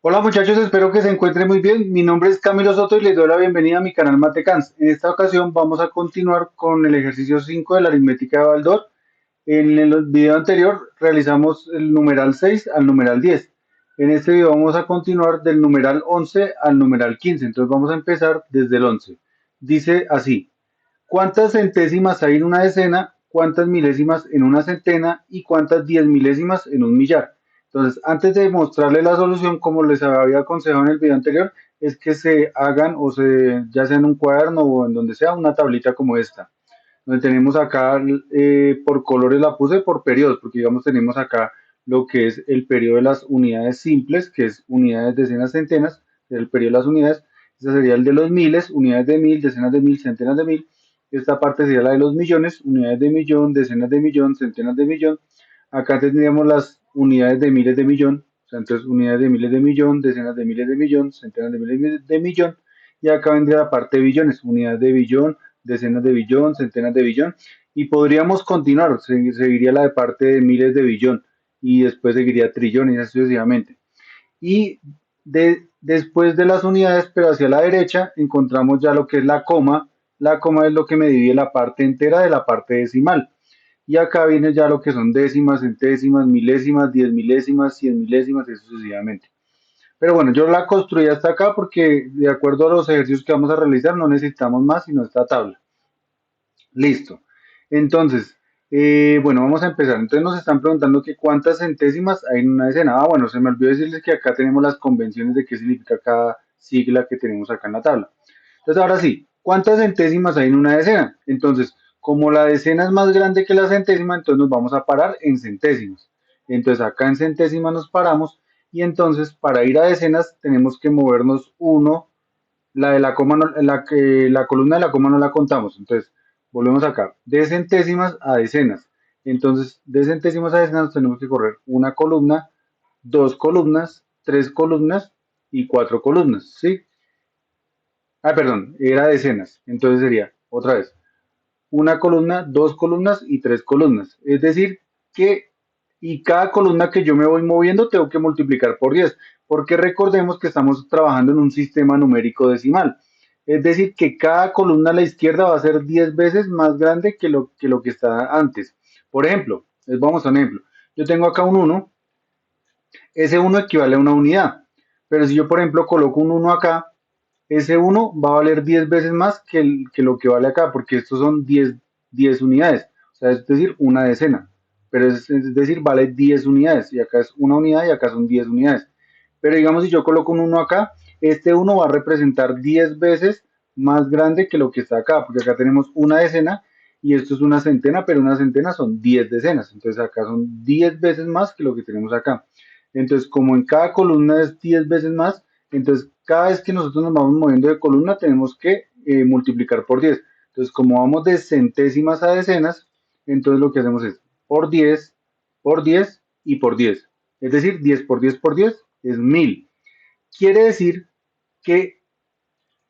Hola muchachos, espero que se encuentren muy bien. Mi nombre es Camilo Soto y les doy la bienvenida a mi canal Matecans. En esta ocasión vamos a continuar con el ejercicio 5 de la aritmética de Baldor. En el video anterior realizamos el numeral 6 al numeral 10. En este video vamos a continuar del numeral 11 al numeral 15. Entonces vamos a empezar desde el 11. Dice así: ¿cuántas centésimas hay en una decena? ¿Cuántas milésimas en una centena? ¿Y cuántas diez milésimas en un millar? Entonces, antes de mostrarles la solución, como les había aconsejado en el video anterior, es que se hagan ya sea en un cuaderno o en donde sea, una tablita como esta. Donde tenemos acá, por colores la puse por periodos, porque digamos tenemos acá lo que es el periodo de las unidades simples, que es unidades, decenas, centenas, el periodo de las unidades. Este sería el de los miles, unidades de mil, decenas de mil, centenas de mil. Esta parte sería la de los millones, unidades de millón, decenas de millón, centenas de millón. Acá tendríamos las unidades de miles de millón, o sea, entonces unidades de miles de millón, decenas de miles de millón, centenas de miles de millón. Y acá vendría la parte de billones, unidades de billón, decenas de billón, centenas de billón, y podríamos continuar, seguiría la de parte de miles de billón, y después seguiría trillones, y así sucesivamente. Y después de las unidades, pero hacia la derecha, encontramos ya lo que es la coma. La coma es lo que me divide la parte entera de la parte decimal. Y acá viene ya lo que son décimas, centésimas, milésimas, diez milésimas, cien milésimas, y sucesivamente. Pero bueno, yo la construí hasta acá porque de acuerdo a los ejercicios que vamos a realizar no necesitamos más sino esta tabla. Listo. Entonces, bueno, vamos a empezar. Entonces nos están preguntando que cuántas centésimas hay en una decena. Ah, bueno, se me olvidó decirles que acá tenemos las convenciones de qué significa cada sigla que tenemos acá en la tabla. Entonces, ahora sí, ¿cuántas centésimas hay en una decena? Entonces, como la decena es más grande que la centésima, entonces nos vamos a parar en centésimas. Entonces, acá en centésimas nos paramos y entonces para ir a decenas tenemos que movernos uno, la de la coma, la columna de la coma no la contamos. Entonces, volvemos acá. De centésimas a decenas. Entonces, de centésimas a decenas tenemos que correr una columna, dos columnas, tres columnas y cuatro columnas. ¿Sí? Ah, perdón, era decenas. Entonces sería, otra vez, una columna, dos columnas y tres columnas. Es decir, que y cada columna que yo me voy moviendo tengo que multiplicar por 10, porque recordemos que estamos trabajando en un sistema numérico decimal. Es decir, que cada columna a la izquierda va a ser 10 veces más grande que lo que está antes. Por ejemplo, les vamos a un ejemplo. Yo tengo acá un uno, ese uno equivale a una unidad. Pero si yo, por ejemplo, coloco un uno acá, ese uno va a valer 10 veces más que lo que vale acá, porque estos son 10 unidades, o sea, es decir, una decena, pero es decir, vale 10 unidades, y acá es una unidad y acá son 10 unidades. Pero digamos, si yo coloco un uno acá, este uno va a representar 10 veces más grande que lo que está acá, porque acá tenemos una decena y esto es una centena, pero una centena son 10 decenas, entonces acá son 10 veces más que lo que tenemos acá. Entonces, como en cada columna es 10 veces más, entonces cada vez que nosotros nos vamos moviendo de columna tenemos que multiplicar por 10. Entonces, como vamos de centésimas a decenas, entonces lo que hacemos es por 10 y por 10. Es decir, 10 por 10 por 10 es 1000. Quiere decir que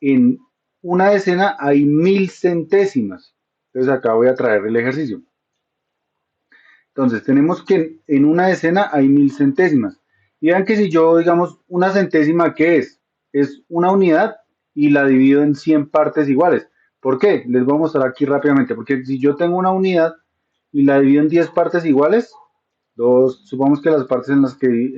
en una decena hay 1000 centésimas. Entonces acá voy a traer el ejercicio. Entonces tenemos que en una decena hay 1000 centésimas. Y vean que si yo, digamos, una centésima, ¿qué es? Es una unidad y la divido en 100 partes iguales. ¿Por qué? Les voy a mostrar aquí rápidamente. Porque si yo tengo una unidad y la divido en 10 partes iguales, supongamos que las partes en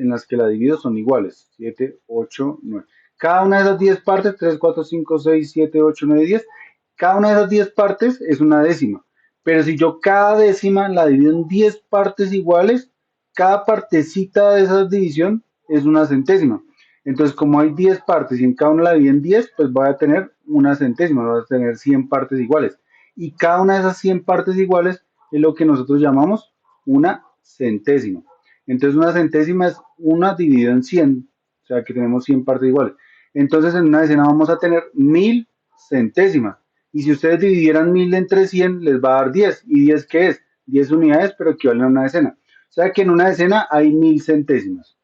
las que la divido son iguales. 7, 8, 9. Cada una de esas 10 partes, 3, 4, 5, 6, 7, 8, 9, 10. Cada una de esas 10 partes es una décima. Pero si yo cada décima la divido en 10 partes iguales, cada partecita de esa división es una centésima. Entonces, como hay 10 partes y en cada una la divido en 10, pues voy a tener una centésima, voy a tener 100 partes iguales. Y cada una de esas 100 partes iguales es lo que nosotros llamamos una centésima. Entonces, una centésima es una dividida en 100, o sea que tenemos 100 partes iguales. Entonces, en una decena vamos a tener 1000 centésimas. Y si ustedes dividieran 1000 entre 100, les va a dar 10. ¿Y 10 qué es? 10 unidades, pero equivalen a una decena. O sea que en una decena hay 1000 centésimas.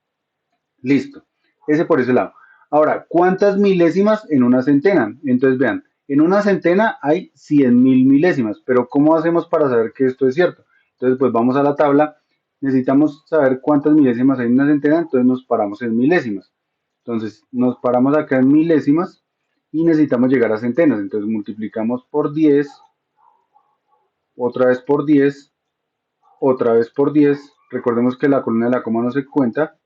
Listo. Ese por ese lado. Ahora, ¿cuántas milésimas en una centena? Entonces vean, en una centena hay 100.000 milésimas, pero ¿cómo hacemos para saber que esto es cierto? Entonces, pues vamos a la tabla, necesitamos saber cuántas milésimas hay en una centena, entonces nos paramos en milésimas. Entonces nos paramos acá en milésimas y necesitamos llegar a centenas. Entonces multiplicamos por 10, otra vez por 10, otra vez por 10. Recordemos que la columna de la coma no se cuenta.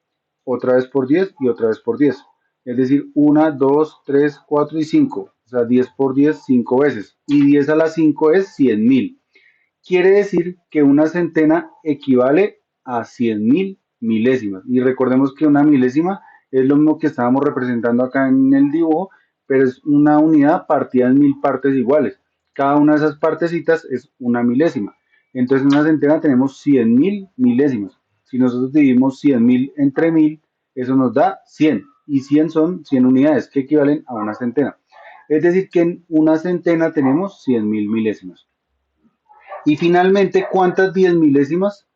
Otra vez por 10 y otra vez por 10. Es decir, 1, 2, 3, 4 y 5. O sea, 10 por 10, 5 veces. Y 10 a la 5 es 100.000. Quiere decir que una centena equivale a 100.000 milésimas. Y recordemos que una milésima es lo mismo que estábamos representando acá en el dibujo, pero es una unidad partida en 1000 partes iguales. Cada una de esas partecitas es una milésima. Entonces en una centena tenemos 100.000 milésimas. Si nosotros dividimos 100.000 entre 1000, eso nos da 100. Y 100 son 100 unidades que equivalen a una centena. Es decir, que en una centena tenemos 100.000 milésimas. Y finalmente, ¿cuántas 10 milésimas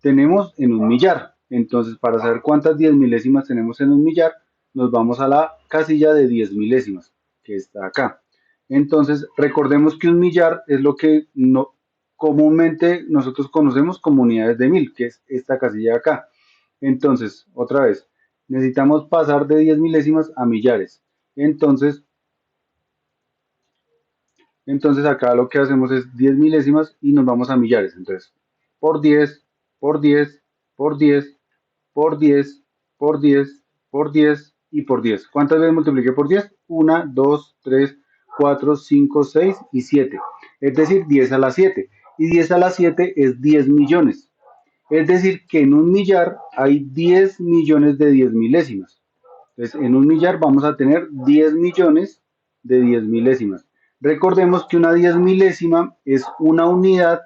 tenemos en un millar? Entonces, para saber cuántas 10 milésimas tenemos en un millar, nos vamos a la casilla de 10 milésimas, que está acá. Entonces, recordemos que un millar es lo que comúnmente nosotros conocemos como unidades de 1000, que es esta casilla de acá. Entonces, otra vez, necesitamos pasar de 10 milésimas a millares. Entonces acá lo que hacemos es 10 milésimas y nos vamos a millares. Entonces, por 10, por 10, por 10, por 10, por 10, por 10 y por 10. ¿Cuántas veces multipliqué por 10? 1, 2, 3, 4, 5, 6 y 7. Es decir, 10 a la 7. Y 10 a la 7 es 10 millones. Es decir, que en un millar hay 10 millones de 10 milésimas. Entonces, en un millar vamos a tener 10 millones de 10 milésimas. Recordemos que una 10 milésima es una unidad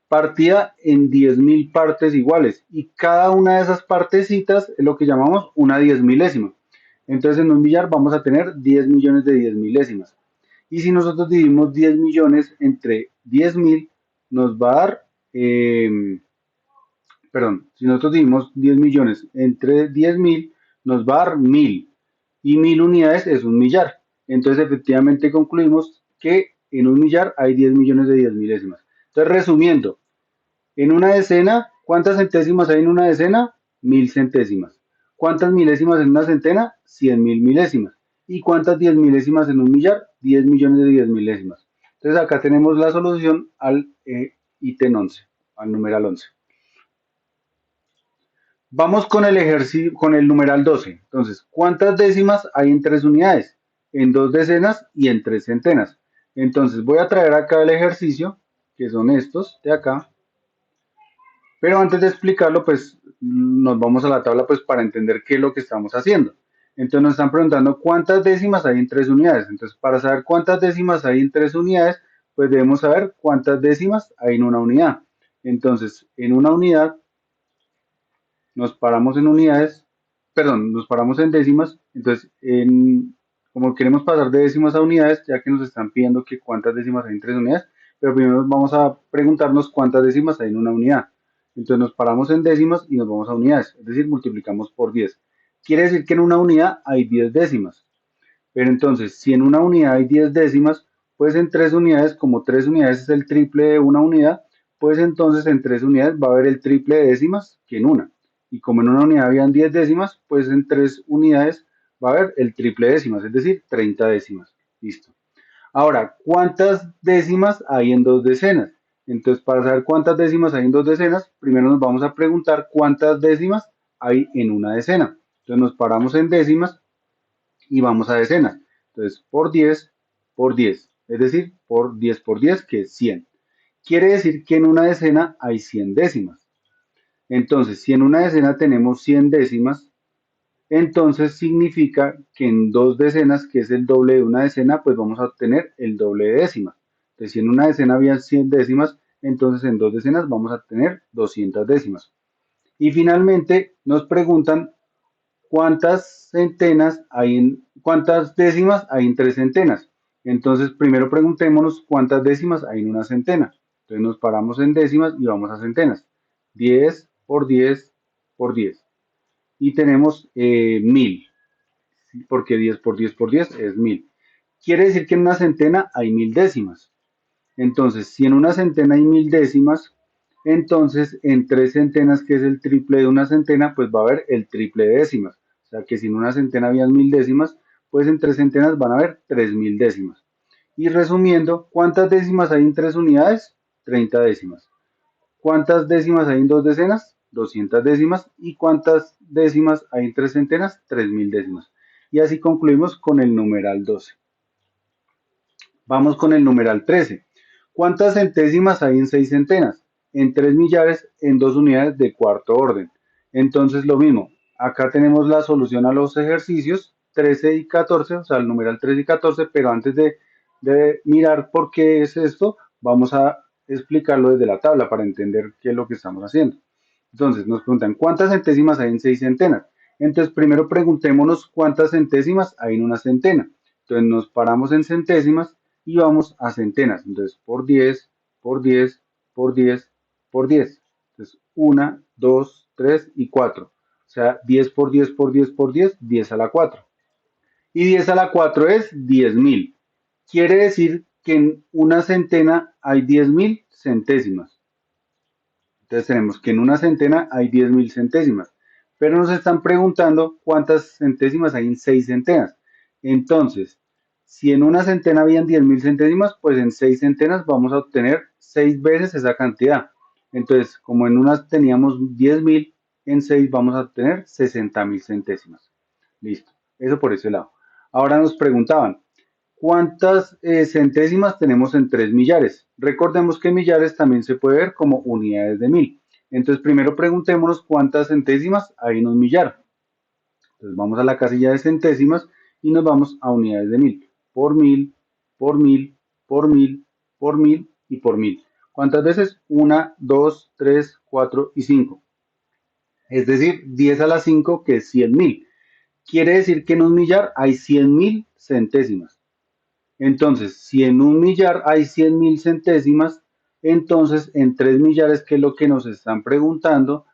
partida en 10.000 partes iguales y cada una de esas partecitas es lo que llamamos una 10 milésima. Entonces en un millar vamos a tener 10 millones de 10 milésimas. Y si nosotros dividimos 10 millones entre 10.000, nos va a dar, perdón, si nosotros dividimos 10 millones entre 10.000, nos va a dar 1000. Y 1000 unidades es un millar. Entonces, efectivamente, concluimos que en un millar hay 10 millones de 10 milésimas. Entonces, resumiendo, en una decena, ¿cuántas centésimas hay en una decena? 1000 centésimas. ¿Cuántas milésimas en una centena? 100.000 milésimas. ¿Y cuántas 10 milésimas en un millar? 10 millones de 10 milésimas. Entonces, acá tenemos la solución al ítem 11, al numeral 11. Vamos con el ejercicio, con el numeral 12. Entonces, ¿cuántas décimas hay en 3 unidades? En 2 decenas y en 3 centenas. Entonces, voy a traer acá el ejercicio, que son estos de acá. Pero antes de explicarlo, pues nos vamos a la tabla pues para entender qué es lo que estamos haciendo. Entonces nos están preguntando cuántas décimas hay en 3 unidades. Entonces, para saber cuántas décimas hay en 3 unidades, pues debemos saber cuántas décimas hay en una unidad. Entonces, en una unidad nos paramos en unidades, perdón, nos paramos en décimas, entonces como queremos pasar de décimas a unidades, ya que nos están pidiendo que cuántas décimas hay en 3 unidades, pero primero vamos a preguntarnos cuántas décimas hay en una unidad. Entonces nos paramos en décimas y nos vamos a unidades, es decir, multiplicamos por 10. Quiere decir que en una unidad hay 10 décimas, pero entonces si en una unidad hay 10 décimas, pues en 3 unidades, como 3 unidades es el triple de una unidad, pues entonces en 3 unidades va a haber el triple de décimas que en una. Y como en una unidad habían 10 décimas, pues en 3 unidades va a haber el triple de décimas, es decir, 30 décimas. Listo. Ahora, ¿cuántas décimas hay en 2 decenas? Entonces, para saber cuántas décimas hay en 2 decenas, primero nos vamos a preguntar cuántas décimas hay en una decena. Entonces nos paramos en décimas y vamos a decenas. Entonces, por 10, es decir, por 10, que es 100. Quiere decir que en una decena hay 100 décimas. Entonces, si en una decena tenemos 100 décimas, entonces significa que en 2 decenas, que es el doble de una decena, pues vamos a obtener el doble de décimas. Entonces, si en una decena había 100 décimas, entonces en 2 decenas vamos a tener 200 décimas. Y finalmente nos preguntan cuántas décimas hay en 3 centenas. Entonces, primero preguntémonos cuántas décimas hay en una centena. Entonces nos paramos en décimas y vamos a centenas. 10 por 10 por 10. Y tenemos 1000, porque 10 por 10 por 10 es 1000. Quiere decir que en una centena hay 1000 décimas. Entonces, si en una centena hay 1000 décimas, entonces en 3 centenas, que es el triple de una centena, pues va a haber el triple de décimas. O sea que si en una centena habían 1000 décimas, pues en tres centenas van a haber 3000 décimas. Y resumiendo, ¿cuántas décimas hay en tres unidades? 30 décimas. ¿Cuántas décimas hay en dos decenas? 200 décimas. ¿Y cuántas décimas hay en tres centenas? 3000 décimas. Y así concluimos con el numeral 12. Vamos con el numeral 13. ¿Cuántas centésimas hay en seis centenas? En tres millares en dos unidades de cuarto orden. Entonces lo mismo, acá tenemos la solución a los ejercicios 13 y 14, o sea, el numeral 13 y 14, pero antes de mirar por qué es esto, vamos a explicarlo desde la tabla para entender qué es lo que estamos haciendo. Entonces nos preguntan, ¿cuántas centésimas hay en seis centenas? Entonces primero preguntémonos cuántas centésimas hay en una centena. Entonces nos paramos en centésimas y vamos a centenas. Entonces por 10, por 10, por 10, por 10. Entonces 1, 2, 3 y 4. O sea, 10 por 10 por 10 por 10, 10 a la 4. Y 10 a la 4 es 10.000. Quiere decir que en una centena hay 10.000 centésimas. Entonces tenemos que en una centena hay 10.000 centésimas. Pero nos están preguntando cuántas centésimas hay en seis centenas. Entonces, si en una centena habían 10.000 centésimas, pues en seis centenas vamos a obtener 6 veces esa cantidad. Entonces, como en una teníamos 10.000, en 6 vamos a obtener 60.000 centésimas. Listo. Eso por ese lado. Ahora nos preguntaban, ¿cuántas centésimas tenemos en 3 millares? Recordemos que millares también se puede ver como unidades de mil. Entonces, primero preguntémonos cuántas centésimas hay en un millar. Entonces, vamos a la casilla de centésimas y nos vamos a unidades de mil. Por mil, por mil, por mil, por mil y por mil. ¿Cuántas veces? 1, 2, 3, 4 y 5. Es decir, 10 a la 5, que es 100.000. Quiere decir que en un millar hay 100.000 centésimas. Entonces, si en un millar hay 100.000 centésimas, entonces en 3 millares, que es lo que nos están preguntando,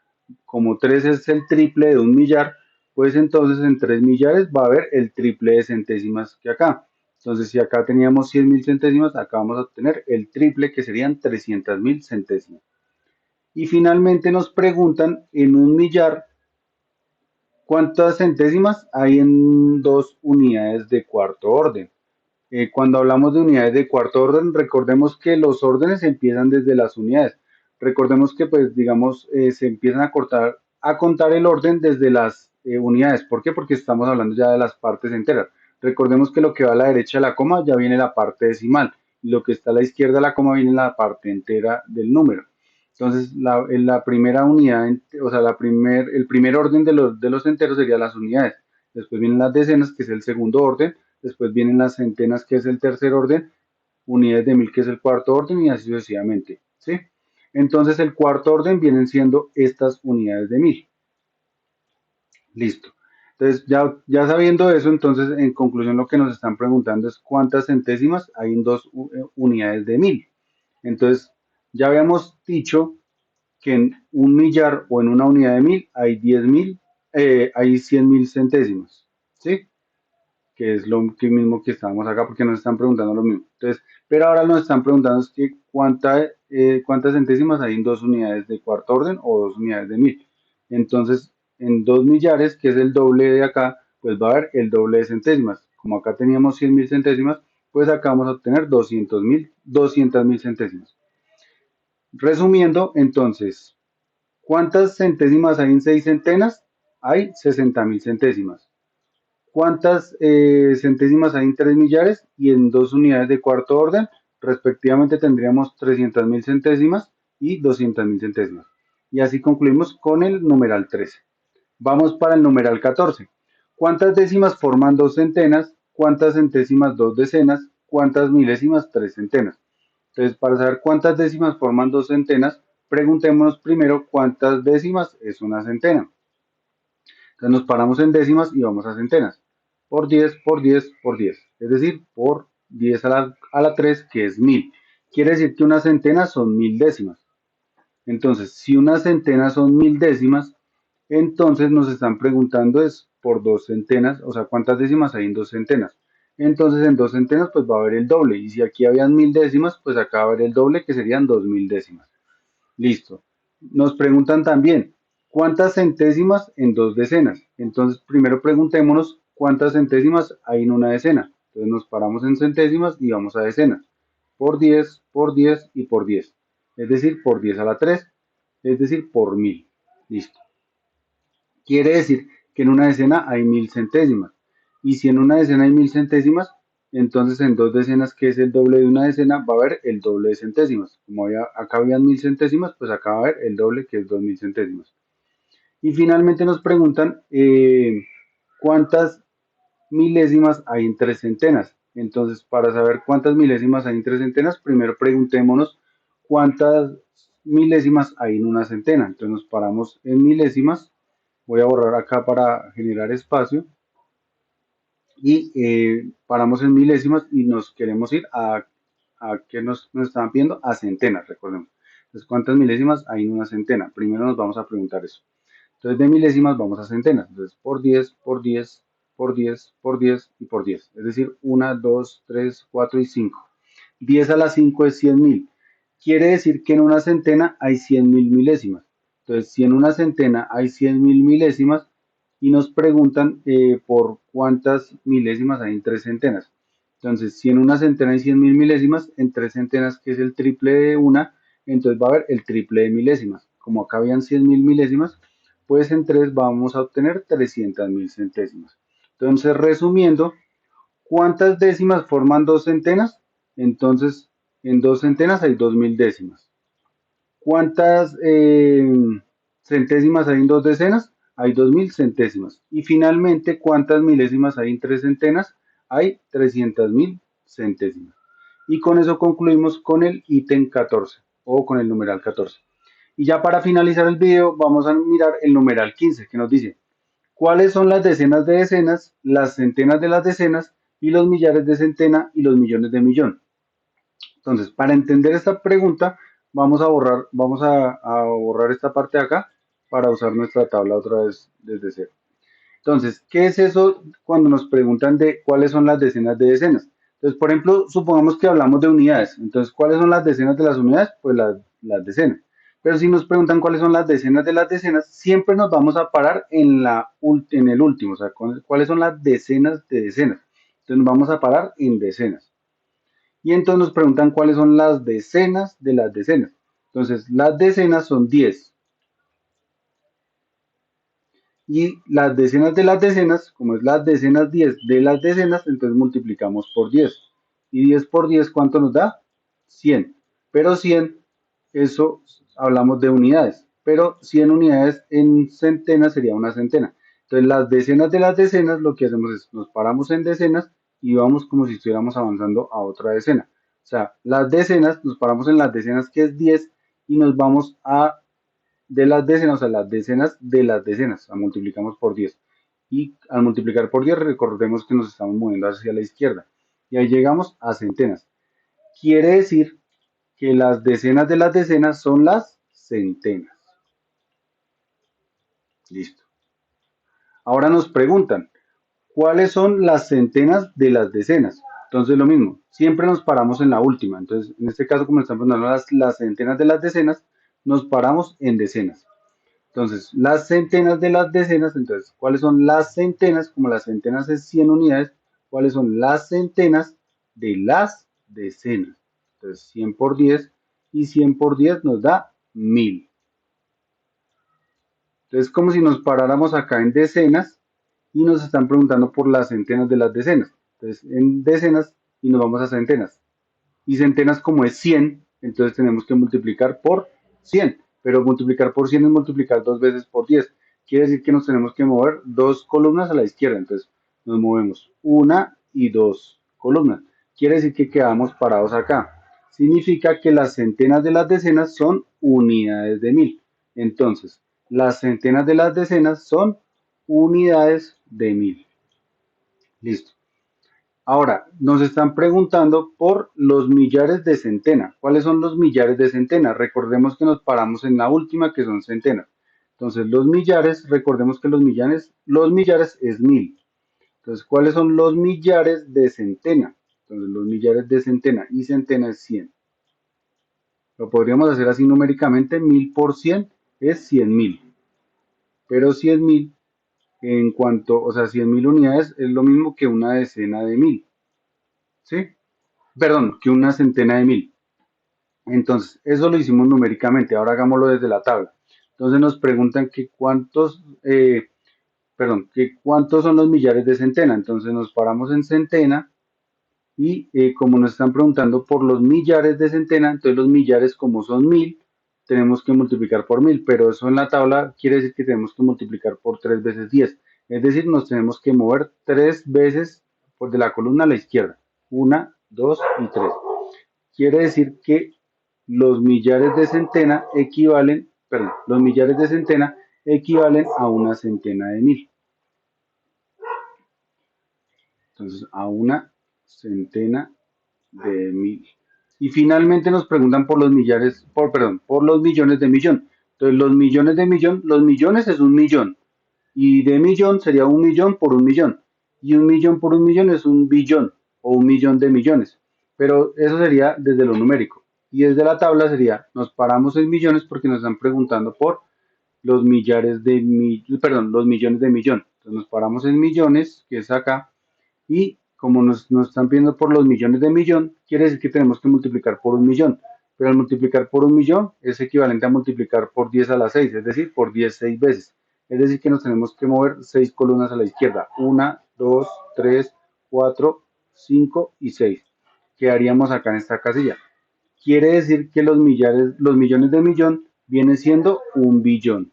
como 3 es el triple de un millar, pues entonces en 3 millares va a haber el triple de centésimas que acá. Entonces, si acá teníamos 100.000 centésimas, acá vamos a obtener el triple, que serían 300.000 centésimas. Y finalmente nos preguntan en un millar, ¿cuántas centésimas hay en dos unidades de cuarto orden? Cuando hablamos de unidades de cuarto orden, recordemos que los órdenes empiezan desde las unidades. Recordemos que, pues, digamos, se empiezan a contar el orden desde las unidades. ¿Por qué? Porque estamos hablando ya de las partes enteras. Recordemos que lo que va a la derecha de la coma ya viene la parte decimal. Y lo que está a la izquierda de la coma viene la parte entera del número. Entonces, en la primera unidad, o sea, el primer orden de los enteros sería las unidades. Después vienen las decenas, que es el segundo orden. Después vienen las centenas, que es el tercer orden, unidades de mil, que es el cuarto orden, y así sucesivamente, ¿sí? Entonces el cuarto orden vienen siendo estas unidades de mil. Listo. Entonces, ya sabiendo eso, entonces en conclusión lo que nos están preguntando es cuántas centésimas hay en dos unidades de mil. Entonces, ya habíamos dicho que en un millar o en una unidad de mil hay 10.000, hay 100.000 centésimas, ¿sí? Que es lo mismo que estábamos acá, porque nos están preguntando lo mismo. Entonces, pero ahora nos están preguntando es que cuántas centésimas hay en dos unidades de cuarto orden o dos unidades de mil. Entonces, en dos millares, que es el doble de acá, pues va a haber el doble de centésimas. Como acá teníamos 100.000 centésimas, pues acá vamos a obtener 200.000 centésimas. Resumiendo, entonces, ¿cuántas centésimas hay en seis centenas? Hay 60.000 centésimas. ¿Cuántas centésimas hay en 3 millares? Y en dos unidades de cuarto orden, respectivamente tendríamos 300.000 centésimas y 200.000 centésimas. Y así concluimos con el numeral 13. Vamos para el numeral 14. ¿Cuántas décimas forman dos centenas? ¿Cuántas centésimas dos decenas? ¿Cuántas milésimas tres centenas? Entonces, para saber cuántas décimas forman dos centenas, preguntémonos primero cuántas décimas es una centena. Entonces nos paramos en décimas y vamos a centenas. Por 10, por 10, por 10. Es decir, por 10 a la 3, que es 1000. Quiere decir que una centena son 1000 décimas. Entonces, si una centena son 1000 décimas, entonces nos están preguntando es por dos centenas, o sea, cuántas décimas hay en dos centenas. Entonces, en dos centenas, pues va a haber el doble. Y si aquí habían 1000 décimas, pues acá va a haber el doble, que serían 2000 décimas. Listo. Nos preguntan también, ¿Cuántas centésimas en dos decenas? Entonces, primero preguntémonos cuántas centésimas hay en una decena. Entonces nos paramos en centésimas y vamos a decenas. Por 10 y por 10. Es decir, por 10 a la 3. Es decir, por 1000. Listo. Quiere decir que en una decena hay 1000 centésimas. Y si en una decena hay 1000 centésimas, entonces en dos decenas, que es el doble de una decena, va a haber el doble de centésimas. Como acá habían 1000 centésimas, pues acá va a haber el doble, que es 2000 centésimas. Y finalmente nos preguntan cuántas milésimas hay en tres centenas. Entonces, para saber cuántas milésimas hay en tres centenas, primero preguntémonos cuántas milésimas hay en una centena. Entonces nos paramos en milésimas. Voy a borrar acá para generar espacio. Y paramos en milésimas y nos queremos ir a ¿qué nos estaban pidiendo? A centenas, recordemos. Entonces, ¿cuántas milésimas hay en una centena? Primero nos vamos a preguntar eso. Entonces de milésimas vamos a centenas. Entonces por 10, por 10, por 10, por 10 y por 10. Es decir, 1, 2, 3, 4 y 5. 10 a la 5 es 100.000. Quiere decir que en una centena hay 100.000 milésimas. Entonces, si en una centena hay 100.000 milésimas y nos preguntan por cuántas milésimas hay en tres centenas. Entonces, si en una centena hay 100.000 milésimas, en tres centenas, que es el triple de una, entonces va a haber el triple de milésimas. Como acá habían 100.000 milésimas, pues en 3 vamos a obtener 300.000 centésimas. Entonces, resumiendo, ¿cuántas décimas forman dos centenas? Entonces, en dos centenas hay 2000 décimas. ¿Cuántas centésimas hay en dos decenas? Hay 2000 centésimas. Y finalmente, ¿cuántas milésimas hay en tres centenas? Hay 300.000 centésimas. Y con eso concluimos con el ítem 14 o con el numeral 14. Y ya para finalizar el video vamos a mirar el numeral 15 que nos dice cuáles son las decenas de decenas, las centenas de las decenas y los millares de centena y los millones de millón. Entonces, para entender esta pregunta, vamos a borrar esta parte de acá para usar nuestra tabla otra vez desde cero. Entonces, ¿qué es eso cuando nos preguntan de cuáles son las decenas de decenas? Entonces, por ejemplo, supongamos que hablamos de unidades. Entonces, ¿cuáles son las decenas de las unidades? Pues las decenas. Pero si nos preguntan cuáles son las decenas de las decenas, siempre nos vamos a parar en el último. O sea, cuáles son las decenas de decenas. Entonces, nos vamos a parar en decenas. Y entonces nos preguntan cuáles son las decenas de las decenas. Entonces, las decenas son 10. Y las decenas de las decenas, como es las decenas 10 de las decenas, entonces multiplicamos por 10. Y 10 por 10, ¿cuánto nos da? 100. Pero 100, eso hablamos de unidades. Pero 100 unidades en centenas sería una centena. Entonces las decenas de las decenas, lo que hacemos es nos paramos en decenas y vamos como si estuviéramos avanzando a otra decena. O sea, las decenas, nos paramos en las decenas que es 10 y nos vamos a de las decenas, a las decenas de las decenas, la multiplicamos por 10. Y al multiplicar por 10, recordemos que nos estamos moviendo hacia la izquierda. Y ahí llegamos a centenas. Quiere decir que las decenas de las decenas son las centenas. Listo. Ahora nos preguntan, ¿cuáles son las centenas de las decenas? Entonces lo mismo, siempre nos paramos en la última. Entonces, en este caso, como están preguntando las centenas de las decenas, nos paramos en decenas. Entonces, las centenas de las decenas, entonces, ¿cuáles son las centenas? Como las centenas es 100 unidades, ¿cuáles son las centenas de las decenas? Entonces, 100 por 10 y 100 por 10 nos da 1000. Entonces, como si nos paráramos acá en decenas y nos están preguntando por las centenas de las decenas. Entonces, en decenas y nos vamos a centenas. Y centenas como es 100, entonces tenemos que multiplicar por 100. Pero multiplicar por 100 es multiplicar dos veces por 10. Quiere decir que nos tenemos que mover dos columnas a la izquierda. Entonces nos movemos una y dos columnas. Quiere decir que quedamos parados acá. Significa que las centenas de las decenas son unidades de 1000. Entonces, las centenas de las decenas son unidades de 1000. Listo. Ahora, nos están preguntando por los millares de centena. ¿Cuáles son los millares de centena? Recordemos que nos paramos en la última, que son centenas. Entonces, los millares, recordemos que los millares es 1000. Entonces, ¿cuáles son los millares de centena? Entonces, los millares de centena y centena es 100. Lo podríamos hacer así numéricamente, 1000 por 100 es 100.000. pero 100.000 en cuanto, o sea, 100.000 unidades es lo mismo que una decena de 1.000, ¿sí? Perdón, que una centena de 1.000. Entonces, eso lo hicimos numéricamente, ahora hagámoslo desde la tabla. Entonces nos preguntan que que cuántos son los millares de centena. Entonces nos paramos en centena y como nos están preguntando por los millares de centena, entonces los millares como son 1.000, tenemos que multiplicar por 1.000, pero eso en la tabla quiere decir que tenemos que multiplicar por 3 veces 10. Es decir, nos tenemos que mover 3 veces por de la columna a la izquierda. Una, 2 y 3. Quiere decir que los millares de centena equivalen, perdón, los millares de centena equivalen a una centena de 1.000. Entonces, a una centena de 1.000. Y finalmente nos preguntan por los millares, por los millones de millón. Entonces, los millones de millón, los millones es un millón. Y de millón sería un millón por un millón. Y un millón por un millón es un billón o un millón de millones. Pero eso sería desde lo numérico. Y desde la tabla sería, nos paramos en millones porque nos están preguntando por los millares de perdón, los millones de millón. Entonces nos paramos en millones, que es acá, y como nos están pidiendo por los millones de millón, quiere decir que tenemos que multiplicar por un millón. Pero al multiplicar por un millón es equivalente a multiplicar por 10 a la 6, es decir, por 10 6 veces. Es decir, que nos tenemos que mover 6 columnas a la izquierda. 1, 2, 3, 4, 5 y 6. Quedaríamos acá en esta casilla. Quiere decir que los millones de millón viene siendo un billón.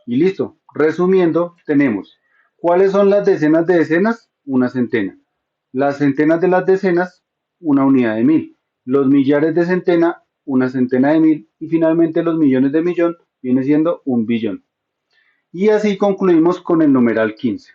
Y listo. Resumiendo, tenemos, ¿cuáles son las decenas de decenas? Una centena. Las centenas de las decenas, una unidad de 1.000. Los millares de centena, una centena de 1.000. Y finalmente los millones de millón viene siendo un billón. Y así concluimos con el numeral 15.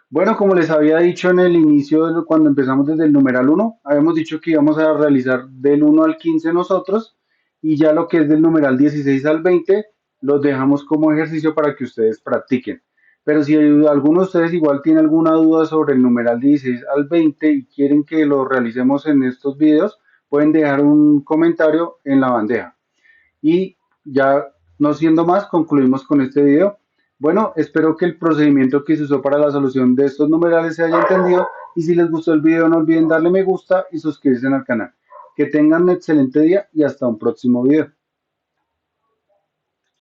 Bueno, como les había dicho en el inicio, cuando empezamos desde el numeral 1, habíamos dicho que íbamos a realizar del 1 al 15 nosotros, y ya lo que es del numeral 16 al 20 los dejamos como ejercicio para que ustedes practiquen. Pero si alguno de ustedes igual tiene alguna duda sobre el numeral 16 al 20 y quieren que lo realicemos en estos videos, pueden dejar un comentario en la bandeja. Y ya no siendo más, concluimos con este video. Bueno, espero que el procedimiento que se usó para la solución de estos numerales se haya entendido, y si les gustó el video no olviden darle me gusta y suscribirse al canal. Que tengan un excelente día y hasta un próximo video.